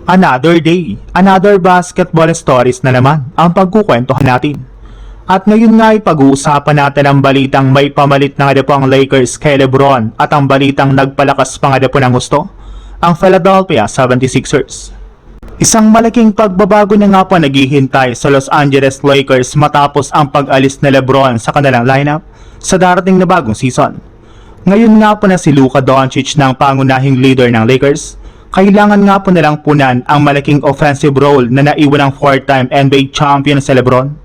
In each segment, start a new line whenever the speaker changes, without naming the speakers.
Another day, another basketball stories na naman ang pagkukwentuhan natin. At ngayon nga ay pag-uusapan natin ang balitang may pamalit na nga po ang Lakers kay Lebron at ang balitang nagpalakas pa nga po ng gusto, ang Philadelphia 76ers. Isang malaking pagbabago na nga po naghihintay sa Los Angeles Lakers matapos ang pag-alis ni Lebron sa kanilang lineup sa darating na bagong season. Ngayon nga po na si Luka Doncic ng pangunahing leader ng Lakers, kailangan nga po nilang punan ang malaking offensive role na naiwan ng 4-time NBA champion si Lebron.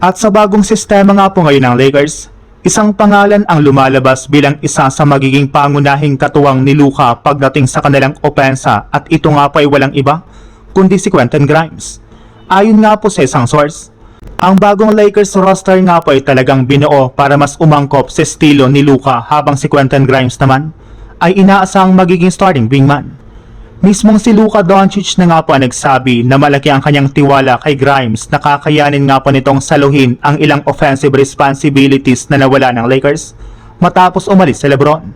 At sa bagong sistema nga po ngayon ng Lakers, isang pangalan ang lumalabas bilang isa sa magiging pangunahing katuwang ni Luka pagdating sa kanilang opensa at ito nga po ay walang iba kundi si Quentin Grimes. Ayon nga po sa isang source, ang bagong Lakers roster nga po ay talagang binuo para mas umangkop sa estilo ni Luka habang si Quentin Grimes naman ay inaasang magiging starting wingman. Mismong si Luka Doncic na nga po nagsabi na malaki ang kanyang tiwala kay Grimes na kakayanin nga po nitong saluhin ang ilang offensive responsibilities na nawala ng Lakers matapos umalis si Lebron.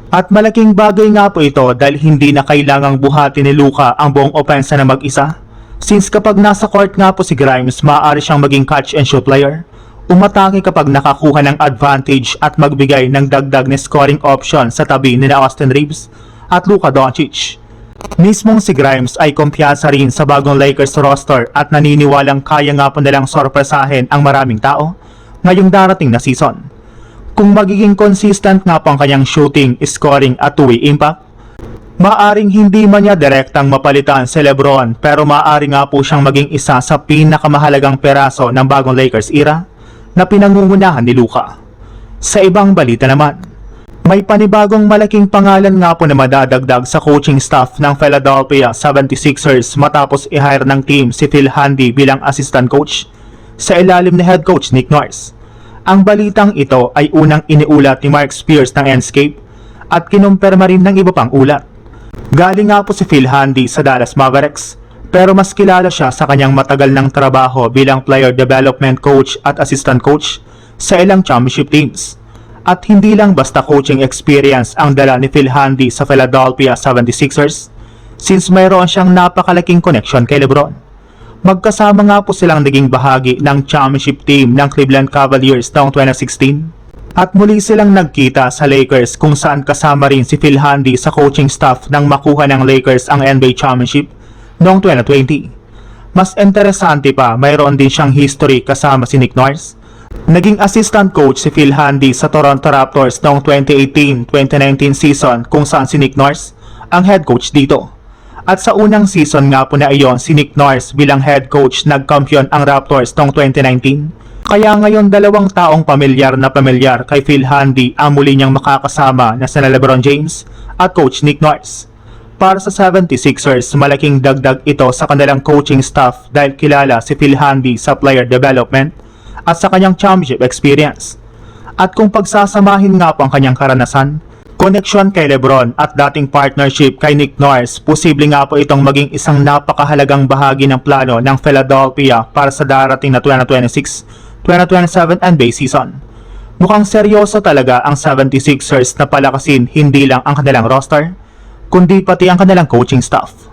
At malaking bagay nga po ito dahil hindi na kailangang buhati ni Luka ang buong opensa na mag-isa. Since kapag nasa court nga po si Grimes, maaari siyang maging catch and shoot player, umatake kapag nakakuha ng advantage at magbigay ng dagdag na scoring option sa tabi ni Austin Reeves at Luka Doncic. Mismong si Grimes ay kumpiyansa rin sa bagong Lakers roster at naniniwalang kaya nga po nilang sorpresahin ang maraming tao ngayong darating na season. Kung magiging consistent nga po ang kanyang shooting, scoring at two-way impact, maaring hindi man niya direktang mapalitan si Lebron pero maaari nga po siyang maging isa sa pinakamahalagang peraso ng bagong Lakers era na pinangungunahan ni Luka. Sa ibang balita naman, may panibagong malaking pangalan nga po na madadagdag sa coaching staff ng Philadelphia 76ers matapos i-hire ng team si Phil Handy bilang assistant coach sa ilalim ni head coach Nick Nurse. Ang balitang ito ay unang iniulat ni Mark Spears ng Enscape at kinumpirma rin ng iba pang ulat. Galing nga po si Phil Handy sa Dallas Mavericks pero mas kilala siya sa kanyang matagal ng trabaho bilang player development coach at assistant coach sa ilang championship teams. At hindi lang basta coaching experience ang dala ni Phil Handy sa Philadelphia 76ers since mayroon siyang napakalaking connection kay Lebron. Magkasama nga po silang naging bahagi ng championship team ng Cleveland Cavaliers noong 2016 at muli silang nagkita sa Lakers kung saan kasama rin si Phil Handy sa coaching staff nang makuha ng Lakers ang NBA championship noong 2020. Mas interesante pa, mayroon din siyang history kasama si Nick Nurse. Naging assistant coach si Phil Handy sa Toronto Raptors noong 2018-2019 season kung saan si Nick Nurse ang head coach dito. At sa unang season nga po na iyon si Nick Nurse bilang head coach nagkampiyon ang Raptors noong 2019. Kaya ngayon dalawang taong pamilyar kay Phil Handy ang muli niyang makakasama na sina LeBron James at coach Nick Nurse. Para sa 76ers, malaking dagdag ito sa kanilang coaching staff dahil kilala si Phil Handy sa player development at sa kanyang championship experience. At kung pagsasamahin nga po ang kanyang karanasan, connection kay Lebron at dating partnership kay Nick Nurse, posible nga po itong maging isang napakahalagang bahagi ng plano ng Philadelphia para sa darating na 2026-2027 NBA season. Mukhang seryoso talaga ang 76ers na palakasin hindi lang ang kanilang roster, kundi pati ang kanilang coaching staff.